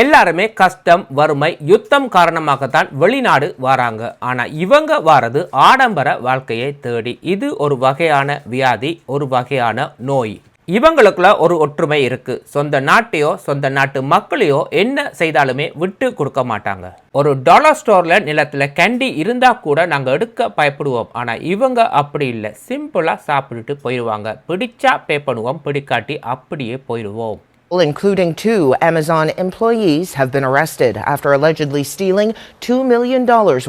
எல்லாருமே கஷ்டம், வறுமை, யுத்தம் காரணமாகத்தான் வெளிநாடு வராங்க. ஆனா இவங்க வாரது ஆடம்பர வாழ்க்கையை தேடி. இது ஒரு வகையான வியாதி, ஒரு வகையான நோய். இவங்களுக்குள்ள ஒரு ஒற்றுமை இருக்கு. சொந்த நாட்டையோ சொந்த நாட்டு மக்களையோ என்ன செய்தாலுமே விட்டு கொடுக்க மாட்டாங்க. ஒரு டாலர் ஸ்டோர்ல நிலத்துல கேண்டி இருந்தா கூட நாங்க எடுக்க பயப்படுவோம். ஆனா இவங்க அப்படி இல்லை. சிம்பிளா சாப்பிட்டுட்டு போயிடுவாங்க. பிடிச்சா பே பண்ணுவோம், பிடிக்காட்டி அப்படியே போயிடுவோம். Including 2 Amazon employees, have been arrested after allegedly stealing $2 million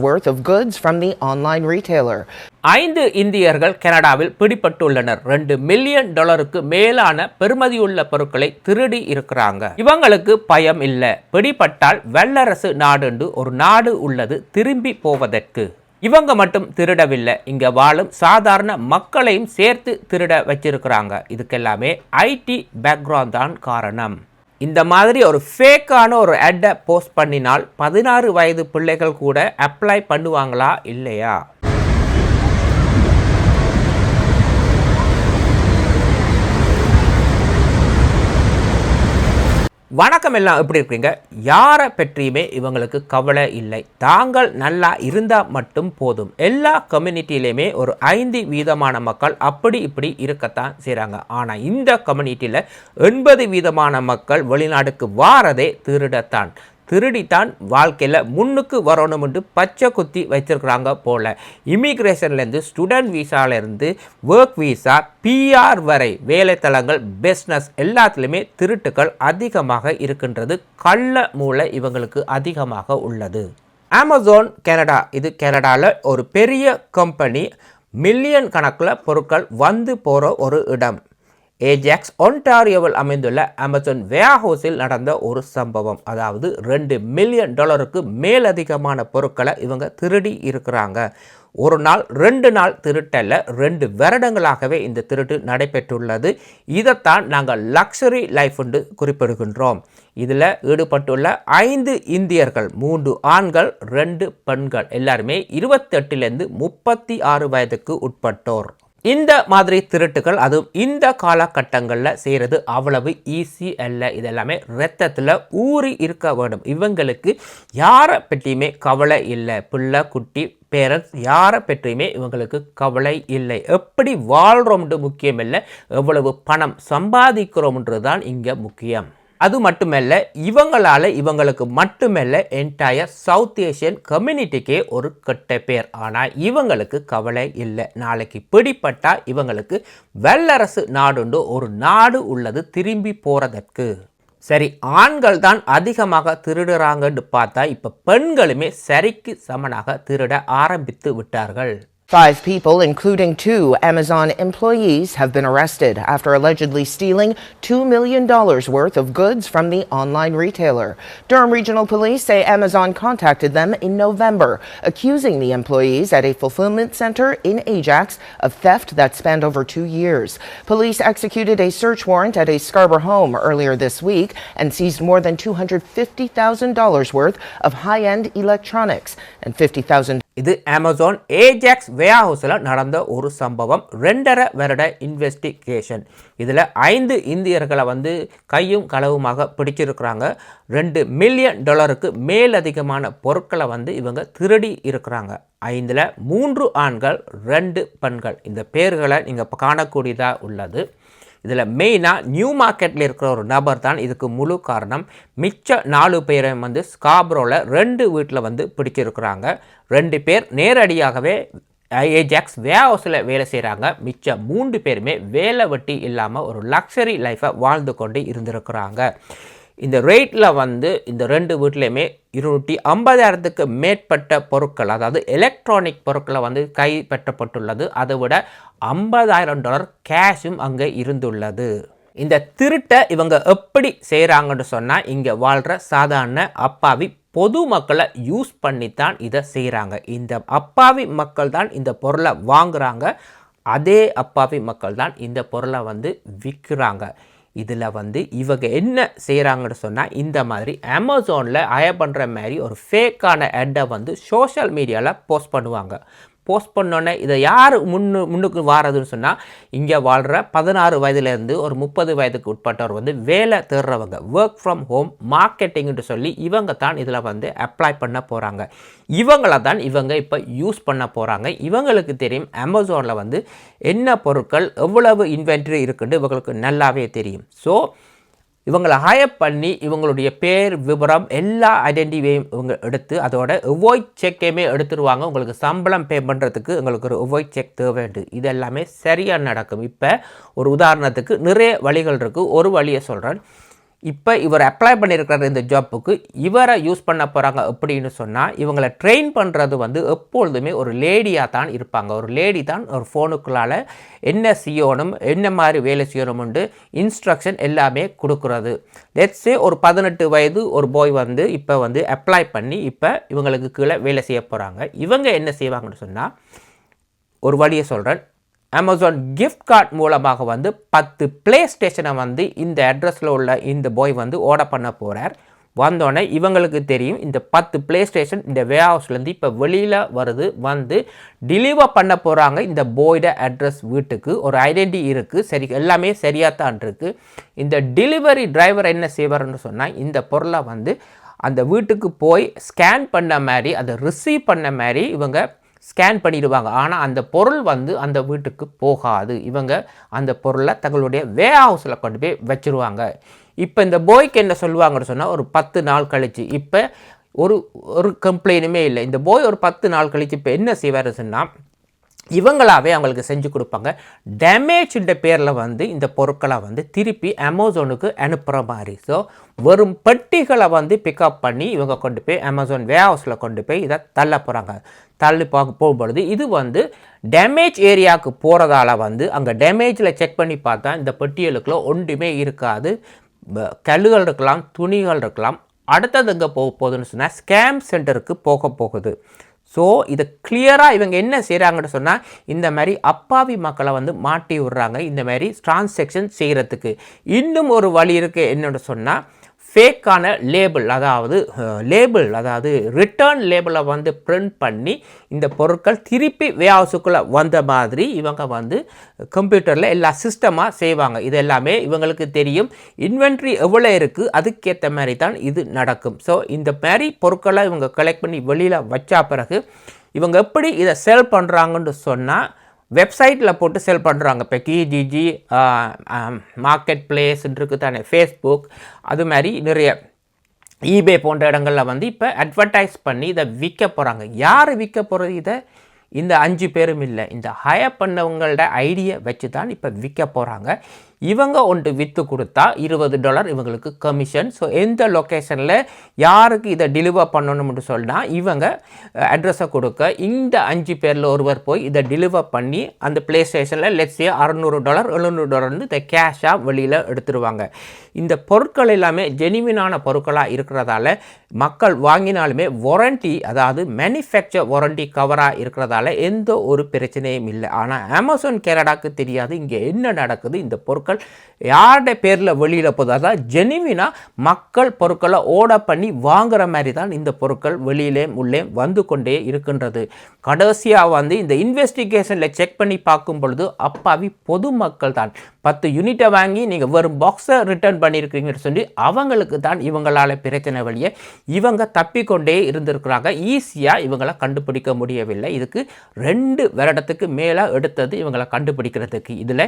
worth of goods from the online retailer. 5 இந்தியர்கள் கனடாவில் பிடிபட்டுள்ளனர். $2 மில்லியன் மேலான பெறுமதியுள்ள பொருட்களை திருடி இருக்கிறாங்க. இவங்களுக்கு பயம் இல்லை. பிடிபட்டால் வல்லரசு நாடு ஒரு நாடு உள்ளது திரும்பி போவதற்கு. இவங்க மட்டும் திருடவில்லை, இங்க வாழும் சாதாரண மக்களையும் சேர்த்து திருட வச்சிருக்கிறாங்க. இதுக்கெல்லாமே ஐடி பேக்ரவுண்ட் தான் காரணம். இந்த மாதிரி ஒரு ஃபேக்கான ஒரு ஆட்டை போஸ்ட் பண்ணினால் 16 வயது பிள்ளைகள் கூட அப்ளை பண்ணுவாங்களா இல்லையா? வணக்கம், எல்லாம் எப்படி இருக்கீங்க? யாரை பற்றியுமே இவங்களுக்கு கவலை இல்லை. தாங்கள் நல்லா இருந்தால் மட்டும் போதும். எல்லா கம்யூனிட்டியிலையுமே ஒரு 5% மக்கள் அப்படி இப்படி இருக்கத்தான் செய்கிறாங்க. ஆனால் இந்த கம்யூனிட்டியில் 80% மக்கள் வெளிநாடுக்கு வாரதே திருடத்தான். திருடித்தான் வாழ்க்கையில் முன்னுக்கு வரணும்னு பச்சை குத்தி வச்சிருக்கிறாங்க போல. இமிக்ரேஷன்லேருந்து, ஸ்டூடெண்ட் வீசாலேருந்து, ஒர்க் வீசா, பிஆர் வரை வேலைத்தலங்கள், பிஸ்னஸ் எல்லாத்துலேயுமே திருட்டுக்கள் அதிகமாக இருக்கின்றது. கள்ள மூளை இவங்களுக்கு அதிகமாக உள்ளது. அமேசான் கனடா, இது கனடாவில் ஒரு பெரிய கம்பெனி. மில்லியன் கணக்கில் பொருட்கள் வந்து போகிற ஒரு இடம். ஏஜாக்ஸ் ஒன்டாரியோவில் அமைந்துள்ள அமேசான் வேர்ஹவுஸில் நடந்த ஒரு சம்பவம். அதாவது $2 மில்லியன் மேலதிகமான பொருட்களை இவங்க திருடி இருக்கிறாங்க. ஒரு நாள் 2 நாள் திருட்டல்ல, 2 வருடங்களாகவே இந்த திருட்டு நடைபெற்றுள்ளது. இதைத்தான் நாங்கள் லக்ஸரி லைஃப் என்று குறிப்பிடுகின்றோம். இதில் ஈடுபட்டுள்ள 5 இந்தியர்கள், 3 ஆண்கள், 2 பெண்கள், எல்லாருமே 28லேருந்து 36 வயதுக்கு உட்பட்டோர். இந்த மாதிரி திருட்டுகள் அதுவும் இந்த காலகட்டங்களில் செய்கிறது அவ்வளவு ஈஸி அல்ல. இதெல்லாமே ரத்தத்தில் ஊறி இருக்க வேண்டும். இவங்களுக்கு யாரை பற்றியுமே கவலை இல்லை. பிள்ளை, குட்டி, பேரண்ட்ஸ் யாரை பற்றியுமே இவங்களுக்கு கவலை இல்லை. எப்படி வாழ்கிறோம்ன்றது முக்கியம் இல்லை, எவ்வளவு பணம் சம்பாதிக்கிறோம்ன்றது தான் இங்கே முக்கியம். அது மட்டுமல்ல, இவங்களுக்கு மட்டுமல்ல, என்டையர் சவுத் ஏஷியன் கம்யூனிட்டிக்கே ஒரு கெட்ட பேர். ஆனால் இவங்களுக்கு கவலை இல்லை. நாளைக்கு பிடிப்பட்டா இவங்களுக்கு வல்லரசு நாடுண்டு ஒரு நாடு உள்ளது திரும்பி போகிறதற்கு. சரி, ஆண்கள் தான் அதிகமாக திருடுறாங்கன்னு பார்த்தா இப்போ பெண்களுமே சரிக்கு சமனாக திருட ஆரம்பித்து விட்டார்கள். 5 people, including 2 Amazon employees, have been arrested after allegedly stealing $2 million worth of goods from the online retailer. Durham Regional Police say Amazon contacted them in November, accusing the employees at a fulfillment center in Ajax of theft that spanned over 2 years. Police executed a search warrant at a Scarborough home earlier this week and seized more than $250,000 worth of high-end electronics and $50,000. இது Amazon Ajax வேர்ஹவுஸில் நடந்த ஒரு சம்பவம். 2.5 வருட investigation. இதில் 5 இந்தியர்களை கையும் களவுமாக பிடிச்சிருக்கிறாங்க. $2 million மேலதிகமான பொருட்களை இவங்க திருடி இருக்கிறாங்க. 5ல் 3 ஆண்கள், 2 பெண்கள். இந்த பேர்களை நீங்கள் காணக்கூடியதாக உள்ளது. இதில் மெயினாக நியூ மார்க்கெட்டில் இருக்கிற ஒரு நபர் தான் இதுக்கு முழு காரணம். மிச்ச 4 பேரை ஸ்காப்ரோவில் 2 வீட்டில் பிடிச்சிருக்கிறாங்க. 2 பேர் நேரடியாகவே ஏஜாக்ஸ் வேர்ஹவுஸில் வேலை செய்கிறாங்க. மிச்ச 3 பேருமே வேலை வெட்டி இல்லாமல் ஒரு லக்ஸரி லைஃப்பை வாழ்ந்து கொண்டு இருந்திருக்கிறாங்க. இந்த ரேட்டில் இந்த 2 வீட்லேயுமே 250,000க்கு மேற்பட்ட பொருட்கள், அதாவது எலக்ட்ரானிக் பொருட்களை கைப்பற்றப்பட்டுள்ளது. அதை விட $50,000 கேஷும் அங்கே இருந்துள்ளது. இந்த திருட்டை இவங்க எப்படி செய்கிறாங்கன்னு சொன்னால், இங்கே வாழ்கிற சாதாரண அப்பாவி பொதுமக்களை யூஸ் பண்ணித்தான் இதை செய்கிறாங்க. இந்த அப்பாவி மக்கள் தான் இந்த பொருளை வாங்குகிறாங்க. அதே அப்பாவி மக்கள் தான் இந்த பொருளை விற்கிறாங்க. இதில் இவங்க என்ன செய்கிறாங்கன்னு சொன்னால், இந்த மாதிரி அமேசானில் ஹயர் பண்ணுற மாதிரி ஒரு ஃபேக்கான ஆட்டை சோஷியல் மீடியாவில் போஸ்ட் பண்ணுவாங்க. போஸ்ட் பண்ணோன்னே இதை யார் முன்னுக்கு வாரதுன்னு சொன்னால் இங்கே வாழ்கிற 16 வயதுலேருந்து ஒரு 30 வயதுக்கு உட்பட்டவர் வந்து வேலை தேடுறவங்க, ஒர்க் ஃப்ரம் ஹோம் மார்க்கெட்டிங்னு சொல்லி இவங்க தான் இதில் வந்து அப்ளை பண்ண போகிறாங்க. இவங்கள தான் இவங்க இப்போ யூஸ் பண்ண போகிறாங்க. இவங்களுக்கு தெரியும் அமேசானில் வந்து என்ன பொருட்கள் எவ்வளவு இன்வென்ட்ரி இருக்குன்னு இவங்களுக்கு நல்லாவே தெரியும். ஸோ இவங்களை ஹயர் பண்ணி இவங்களுடைய பேர் விவரம் எல்லா ஐடென்டிட்டியையும் இவங்க எடுத்து அதோட எவாய்ட் செக்கையுமே எடுத்துருவாங்க. உங்களுக்கு சம்பளம் பே பண்ணுறதுக்கு உங்களுக்கு ஒரு எவாய்ட் செக் தேவைண்டு. இது எல்லாமே சரியாக நடக்கும். இப்போ ஒரு உதாரணத்துக்கு நிறைய வழிகள் இருக்குது. ஒரு வழியை சொல்கிறேன். இப்போ இவர் அப்ளை பண்ணியிருக்கிற இந்த ஜாப்புக்கு இவரை யூஸ் பண்ண போகிறாங்க அப்படின்னு சொன்னால் இவங்களை ட்ரெயின் பண்ணுறது வந்து எப்பொழுதுமே ஒரு லேடியாக தான் இருப்பாங்க. ஒரு லேடி தான் ஒரு ஃபோனுக்குள்ளால் என்ன செய்யணும், என்ன மாதிரி வேலை செய்யணும்னு இன்ஸ்ட்ரக்ஷன் எல்லாமே கொடுக்குறது. லெட்ஸே ஒரு 18 வயது ஒரு பாய் வந்து இப்போ வந்து அப்ளை பண்ணி இப்போ இவங்களுக்கு கீழே வேலை செய்ய போகிறாங்க. இவங்க என்ன செய்வாங்கன்னு சொன்னால் ஒரு வழியை சொல்கிறேன். அமேசான் கிஃப்ட் கார்டு மூலமாக வந்து 10 ப்ளே ஸ்டேஷனை வந்து இந்த அட்ரஸில் உள்ள இந்த பாய் வந்து ஆர்டர் பண்ண போகிறார். வந்தோடனே இவங்களுக்கு தெரியும் இந்த 10 ப்ளே ஸ்டேஷன் இந்த வேர்ஹவுஸ்லேருந்து இப்போ வெளியில் வருது, வந்து டெலிவர் பண்ண போகிறாங்க இந்த பாயோட அட்ரஸ் வீட்டுக்கு. ஒரு ஐடென்டி இருக்குது, சரி எல்லாமே சரியாக தான் இருக்குது. இந்த டெலிவரி டிரைவர் என்ன செய்வார்னு சொன்னால் இந்த பொருளை வந்து அந்த வீட்டுக்கு போய் ஸ்கேன் பண்ண மாதிரி அதை ரிசீவ் பண்ண மாதிரி இவங்க ஸ்கேன் பண்ணிடுவாங்க. ஆனால் அந்த பொருள் வந்து அந்த வீட்டுக்கு போகாது. இவங்க அந்த பொருளை தங்களுடைய வேர்ஹவுஸில் கொண்டு போய் வச்சுருவாங்க. இப்போ இந்த பாய்க்கு என்ன சொல்லுவாங்கன்னு சொன்னால் ஒரு 10 நாள் கழிச்சு இப்போ ஒரு கம்ப்ளைண்ட்டுமே இல்லை. இந்த பாய் ஒரு 10 நாள் கழிச்சு இப்போ என்ன செய்வார் சொன்னால் இவங்களாவே அவங்களுக்கு செஞ்சு கொடுப்பாங்க. டேமேஜ்ன்ற பேரில் வந்து இந்த பொருட்களை வந்து திருப்பி அமேசானுக்கு அனுப்புகிற மாதிரி. ஸோ வெறும் பெட்டிகளை வந்து பிக்கப் பண்ணி இவங்க கொண்டு போய் அமேசான் வேர்ஹவுஸில் கொண்டு போய் இதை தள்ள போகிறாங்க. தள்ளி போகும்பொழுது இது வந்து டேமேஜ் ஏரியாவுக்கு போகிறதால வந்து அங்கே டேமேஜில் செக் பண்ணி பார்த்தா இந்த பெட்டிகளுக்குள்ள ஒன்றுமே இருக்காது. கல்லுகள் இருக்கலாம், துணிகள் இருக்கலாம். அடுத்தது எங்கே போக போகுதுன்னு சொன்னால் ஸ்கேம் சென்டருக்கு போக போகுது. ஸோ இதை கிளியராக இவங்க என்ன செய்கிறாங்கன்னு சொன்னால் இந்த மாதிரி அப்பாவி மக்களை வந்து மாட்டி விடுறாங்க இந்த மாதிரி டிரான்சாக்ஷன் செய்கிறதுக்கு. இன்னும் ஒரு வழி இருக்குது என்னென்னு சொன்னால் ஃபேக்கான லேபிள், அதாவது ரிட்டர்ன் லேபிளை வந்து பிரிண்ட் பண்ணி இந்த பொருட்கள் திருப்பி வேர்ஹவுஸுக்குள்ளே வந்த மாதிரி இவங்க வந்து கம்ப்யூட்டரில் எல்லா சிஸ்டமாக செய்வாங்க. இது எல்லாமே இவங்களுக்கு தெரியும். இன்வென்ட்ரி எவ்வளோ இருக்குது அதுக்கேற்ற மாதிரி தான் இது நடக்கும். ஸோ இந்த மாதிரி பொருட்களை இவங்க கலெக்ட் பண்ணி வெளியில் வச்சா பிறகு இவங்க எப்படி இதை சேல் பண்ணுறாங்கன்னு சொன்னால் வெப்சைட்டில் போட்டு செல் பண்ணுறாங்க. இப்போ கிஜிஜி மார்க்கெட் பிளேஸ்ன்னு இருக்குது தானே, ஃபேஸ்புக், அது மாதிரி நிறைய ஈபே போன்ற இடங்களில் வந்து இப்போ அட்வர்டைஸ் பண்ணி இதை விற்க போகிறாங்க. யார் விற்க போகிறது இதை? இந்த 5 பேரும் இல்லை, இந்த ஹயர் பண்ணவங்களோட ஐடியா வச்சு தான் இப்போ விற்க போகிறாங்க. இவங்க ஒன்று விற்று கொடுத்தா $20 இவங்களுக்கு கமிஷன். ஸோ எந்த லொக்கேஷனில் யாருக்கு இதை டெலிவர் பண்ணணும்னு சொன்னால் இவங்க அட்ரஸை கொடுக்க இந்த 5 பேரில் ஒருவர் போய் இதை டெலிவர் பண்ணி அந்த ப்ளே ஸ்டேஷனில் லெட்ஸே $600 $700 இதை கேஷாக வெளியில் எடுத்துருவாங்க. இந்த பொருட்கள் எல்லாமே ஜெனிவினான பொருட்களாக இருக்கிறதால மக்கள் வாங்கினாலுமே வாரண்டி, அதாவது மேனுஃபேக்சர் வாரண்டி கவராக இருக்கிறதால எந்த ஒரு பிரச்சனையும் இல்லை. ஆனால் அமேசான் கனடாக்கு தெரியாது இங்கே என்ன நடக்குது, இந்த பொருட்கள் யாருடைய பேரில் வெளியில் போகுது. அதாவது ஜெனிவினாக மக்கள் பொருட்களை ஆர்டர் பண்ணி வாங்குற மாதிரி தான் இந்த பொருட்கள் வெளியிலே உள்ளே வந்து கொண்டே இருக்கின்றது. கடைசியாக வந்து இந்த இன்வெஸ்டிகேஷனில் செக் பண்ணி பார்க்கும் பொழுது அப்பாவி பொதுமக்கள் தான் 10 யூனிட்டை வாங்கி நீங்கள் வெறும் பாக்ஸை ரிட்டர்ன் பண்ணியிருக்கீங்கன்னு சொல்லி அவங்களுக்கு தான் இவங்களால் பிரச்சனை வழியே இவங்க தப்பிக்கொண்டே இருந்திருக்கிறாங்க. ஈஸியாக இவங்களை கண்டுபிடிக்க முடியவில்லை. இதுக்கு 2 வருடத்துக்கு மேலே எடுத்தது இவங்களை கண்டுபிடிக்கிறதுக்கு. இதில்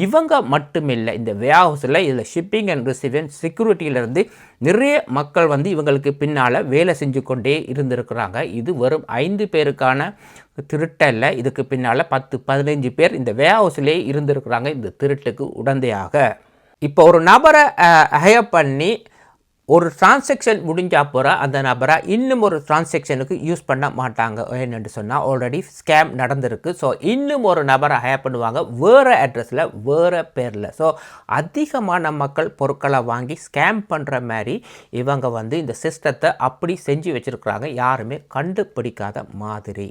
இவங்க மட்டுமில்லை, இந்த வேர்ஹவுஸில் இதில் ஷிப்பிங் அண்ட் ரிசீவிங் செக்யூரிட்டியிலேருந்து நிறைய மக்கள் வந்து இவங்களுக்கு பின்னால் வேலை செஞ்சு கொண்டே இருந்திருக்கிறாங்க. இது வெறும் 5 பேருக்கான திருட்டல்ல, இதுக்கு பின்னால் 10-15 பேர் இந்த வேர்ஹவுஸ்லேயே இருந்திருக்கிறாங்க இந்த திருட்டுக்கு உடந்தையாக. இப்போ ஒரு நபரை ஹயர் பண்ணி ஒரு டிரான்சாக்ஷன் முடிஞ்சா போகிற அந்த நபரை இன்னும் ஒரு டிரான்சாக்ஷனுக்கு யூஸ் பண்ண மாட்டாங்க. என்னென்னு சொன்னால் ஆல்ரெடி ஸ்கேம் நடந்திருக்கு. ஸோ இன்னும் ஒரு நபரை ஹயர் பண்ணுவாங்க வேறு அட்ரஸில் வேறு பேரில். ஸோ அதிகமான மக்கள் பொருட்களை வாங்கி ஸ்கேம் பண்ணுற மாதிரி இவங்க வந்து இந்த சிஸ்டத்தை அப்படி செஞ்சு வச்சுருக்குறாங்க, யாருமே கண்டுபிடிக்காத மாதிரி.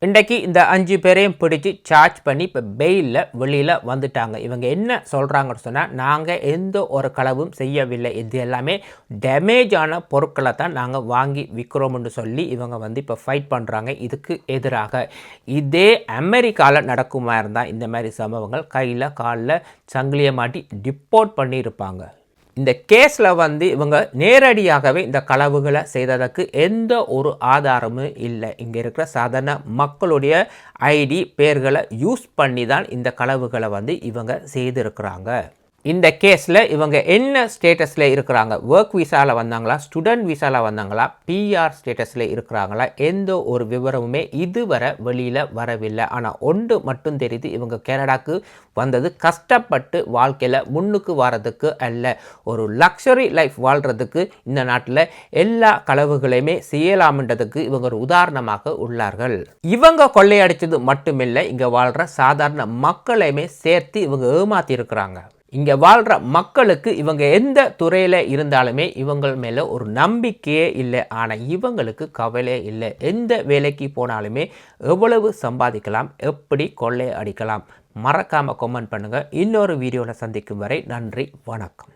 இன்றைக்கு இந்த 5 பேரையும் பிடிச்சி சார்ஜ் பண்ணி இப்போ பெயிலில் வெளியில் வந்துட்டாங்க. இவங்க என்ன சொல்கிறாங்கன்னு சொன்னால், நாங்கள் எந்த ஒரு களவும் செய்யவில்லை, இது எல்லாமே டேமேஜான பொருட்களை தான் நாங்கள் வாங்கி விற்கிறோம்னு சொல்லி இவங்க வந்து இப்போ ஃபைட் பண்ணுறாங்க. இதுக்கு எதிராக இதே அமெரிக்காவில் நடக்குமா இருந்தால் இந்த மாதிரி சம்பவங்கள் கையில் காலில் சங்கிலியை மாட்டி டிப்போர்ட் பண்ணியிருப்பாங்க. இந்த கேஸில் வந்து இவங்க நேரடியாகவே இந்த களவுகளை செய்ததற்கு எந்த ஒரு ஆதாரமும் இல்லை. இங்கே இருக்கிற சாதாரண மக்களுடைய ஐடி பேர்களை யூஸ் பண்ணி தான் இந்த களவுகளை வந்து இவங்க செய்திருக்கிறாங்க. இந்த கேஸில் இவங்க என்ன ஸ்டேட்டஸில் இருக்கிறாங்க, ஒர்க் விசாவில் வந்தாங்களா, ஸ்டூடெண்ட் விசாவில் வந்தாங்களா, பிஆர் ஸ்டேட்டஸில் இருக்கிறாங்களா, எந்த ஒரு விவரமுமே இதுவரை வெளியில் வரவில்லை. ஆனால் ஒன்று மட்டும் தெரியுது, இவங்க கனடாக்கு வந்தது கஷ்டப்பட்டு வாழ்க்கையில் முன்னுக்கு வர்றதுக்கு அல்ல, ஒரு லக்ஸரி லைஃப் வாழ்கிறதுக்கு இந்த நாட்டில் எல்லா களவுகளையுமே செய்யலாம்ன்றதுக்கு இவங்க ஒரு உதாரணமாக உள்ளார்கள். இவங்க கொள்ளையடித்தது மட்டுமில்லை, இங்கே வாழ்கிற சாதாரண மக்களையுமே சேர்த்து இவங்க ஏமாற்றி இருக்கிறாங்க. இங்கே வாழ்கிற மக்களுக்கு இவங்க எந்த துறையில் இருந்தாலுமே இவங்க மேலே ஒரு நம்பிக்கையே இல்லை. ஆனால் இவங்களுக்கு கவலையே இல்லை, எந்த வேலைக்கு போனாலுமே எவ்வளவு சம்பாதிக்கலாம், எப்படி கொள்ளை அடிக்கலாம். மறக்காமல் கமெண்ட் பண்ணுங்கள். இன்னொரு வீடியோவில் சந்திக்கும் வரை நன்றி, வணக்கம்.